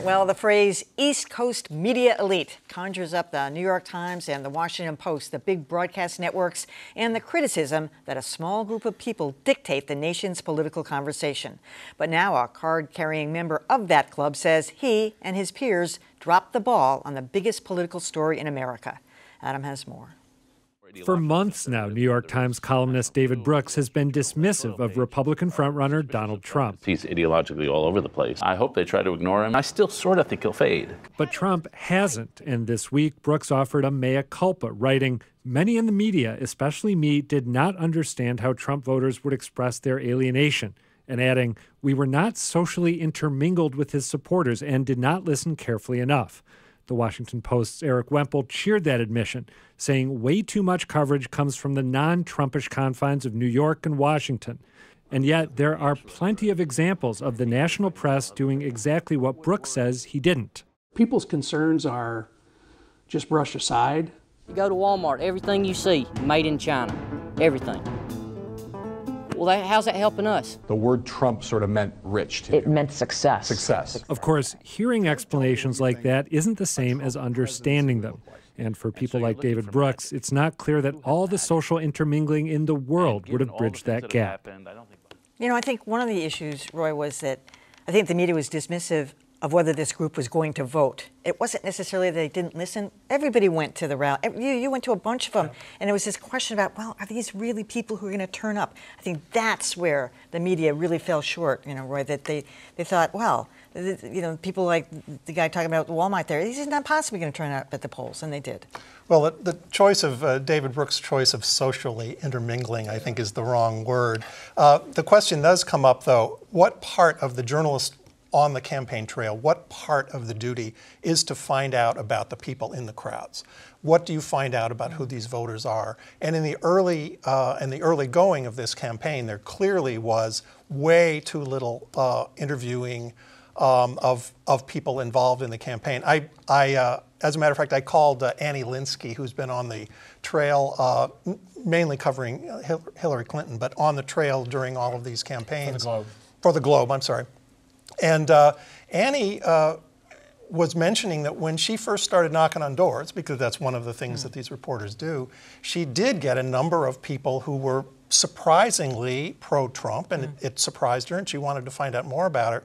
Well, the phrase East Coast media elite conjures up the New York Times and the Washington Post, the big broadcast networks, and the criticism that a small group of people dictate the nation's political conversation. But now a card-carrying member of that club says he and his peers dropped the ball on the biggest political story in America. Adam has more. For months now, New York Times columnist David Brooks has been dismissive of Republican frontrunner Donald Trump. He's ideologically all over the place. I hope they try to ignore him. I still sort of think he'll fade. But Trump hasn't, and this week Brooks offered a mea culpa, writing, "Many in the media, especially me, did not understand how Trump voters would express their alienation," and adding, "We were not socially intermingled with his supporters and did not listen carefully enough." The Washington Post's Eric Wemple cheered that admission, saying way too much coverage comes from the non-Trumpish confines of New York and Washington. And yet there are plenty of examples of the national press doing exactly what Brooks says he didn't. People's concerns are just brushed aside. You go to Walmart, everything you see, made in China, everything. Well, how's that helping us? The word Trump sort of meant rich to you. It meant success. Success. Of course, hearing explanations like that isn't the same as understanding them. And for people like David Brooks, it's not clear that all the social intermingling in the world would have bridged that gap. You know, I think one of the issues, Roy, was that I think the media was dismissive of whether this group was going to vote. It wasn't necessarily that they didn't listen. Everybody went to the rally. You went to a bunch of them, and it was this question about, well, are these really people who are going to turn up? I think that's where the media really fell short, you know, Roy, that they thought, well, you know, people like the guy talking about Walmart there, he's not possibly going to turn up at the polls, and they did. Well, the choice of David Brooks' choice of socially intermingling, I think, is the wrong word. The question does come up, though, what part of the journalist on the campaign trail, what part of the duty is to find out about the people in the crowds? What do you find out about who these voters are? And in the early going of this campaign, there clearly was way too little interviewing of people involved in the campaign. As a matter of fact, I called Annie Linsky, who's been on the trail, mainly covering Hillary Clinton, but on the trail during all of these campaigns. For the Globe, I'm sorry. And Annie was mentioning that when she first started knocking on doors, because that's one of the things that these reporters do, she did get a number of people who were surprisingly pro-Trump, and it surprised her, and she wanted to find out more about it.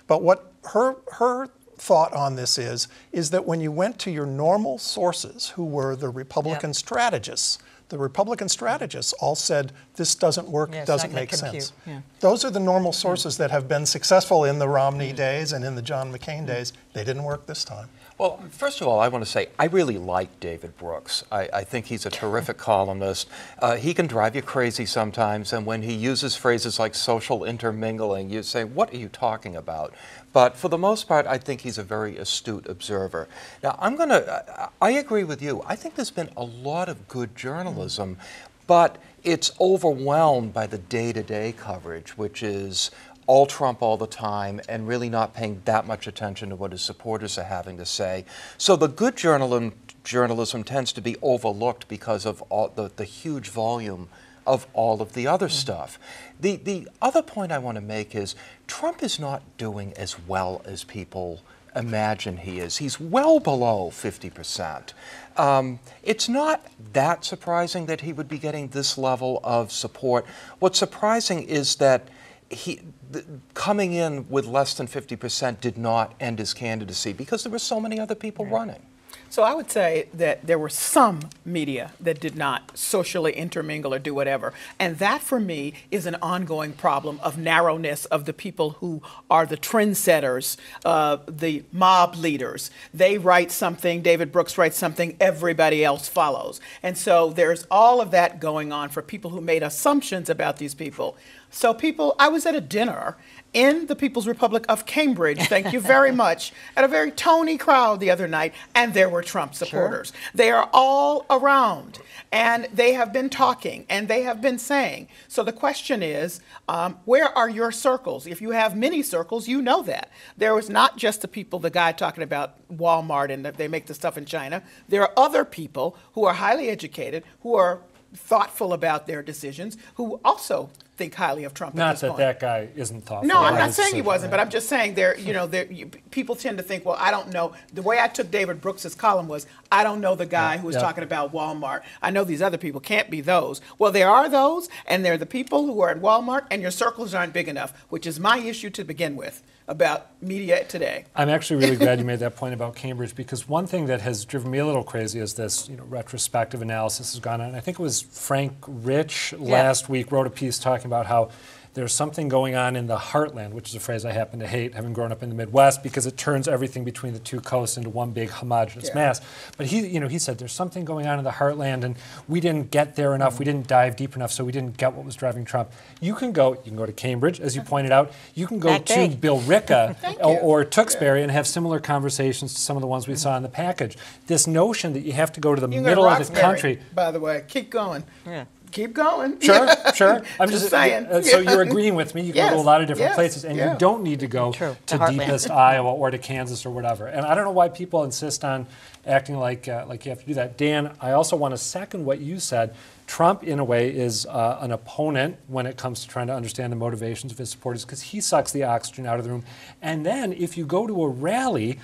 But what her thought on this is that when you went to your normal sources, who were the Republican strategists, the Republican strategists all said, this doesn't work, doesn't make sense. Those are the normal sources that have been successful in the Romney days and in the John McCain days. They didn't work this time. Well, first of all, I want to say I really like David Brooks. I think he's a terrific columnist. He can drive you crazy sometimes, and when he uses phrases like social intermingling, you say, what are you talking about? But for the most part, I think he's a very astute observer. Now, I agree with you. I think there's been a lot of good journalism, but it's overwhelmed by the day-to-day coverage, which is all Trump all the time and really not paying that much attention to what his supporters are having to say. So the good journalism tends to be overlooked because of all the huge volume of all of the other stuff. The other point I want to make is Trump is not doing as well as people imagine he is. He's well below 50%. It's not that surprising that he would be getting this level of support. What's surprising is that coming in with less than 50% did not end his candidacy because there were so many other people running. So I would say that there were some media that did not socially intermingle or do whatever. And that, for me, is an ongoing problem of narrowness of the people who are the trendsetters, the mob leaders. They write something, David Brooks writes something, everybody else follows. And so there's all of that going on for people who made assumptions about these people. So I was at a dinner in the People's Republic of Cambridge, thank you very much, at a very Tony crowd the other night, and there were Trump supporters. Sure. They are all around, and they have been talking, and they have been saying. So the question is, where are your circles? If you have many circles, you know that. There was not just the guy talking about Walmart and that they make the stuff in China. There are other people who are highly educated, who are thoughtful about their decisions, who also think highly of Trump at Not this that point. that guy isn't thoughtful. No, I'm about not his saying he decision, wasn't, but right? I'm just saying people tend to think, well, I don't know. The way I took David Brooks's column was, I don't know the guy who was talking about Walmart. I know these other people can't be those. Well, there are those, and they're the people who are at Walmart, and your circles aren't big enough, which is my issue to begin with about media today. I'm actually really glad you made that point about Cambridge, because one thing that has driven me a little crazy is this, retrospective analysis has gone on. I think it was Frank Rich last week wrote a piece talking about how there's something going on in the heartland, which is a phrase I happen to hate, having grown up in the Midwest, because it turns everything between the two coasts into one big homogenous mass. But he said there's something going on in the heartland, and we didn't get there enough. We didn't dive deep enough, so we didn't get what was driving Trump. You can go to Cambridge, as you pointed out. You can go to Billerica or Tewksbury and have similar conversations to some of the ones we saw in the package. This notion that you have to go to the middle of the country. By the way, keep going. Yeah. Keep going. Sure. I'm just saying. So you're agreeing with me. You can go to a lot of different places, and you don't need to go True. to The deepest Iowa or to Kansas or whatever. And I don't know why people insist on acting like you have to do that. Dan, I also want to second what you said. Trump, in a way, is an opponent when it comes to trying to understand the motivations of his supporters, because he sucks the oxygen out of the room. And then if you go to a rally,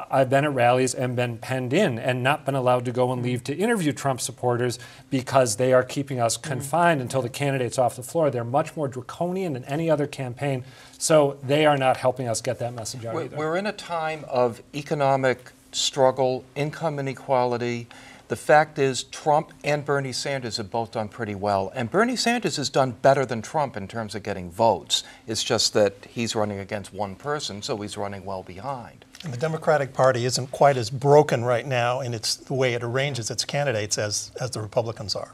I've been at rallies and been penned in and not been allowed to go and leave to interview Trump supporters because they are keeping us confined until the candidate's off the floor. They're much more draconian than any other campaign, so they are not helping us get that message out either. We're in a time of economic struggle, income inequality. The fact is, Trump and Bernie Sanders have both done pretty well. And Bernie Sanders has done better than Trump in terms of getting votes. It's just that he's running against one person, so he's running well behind. And the Democratic Party isn't quite as broken right now in the way it arranges its candidates as the Republicans are.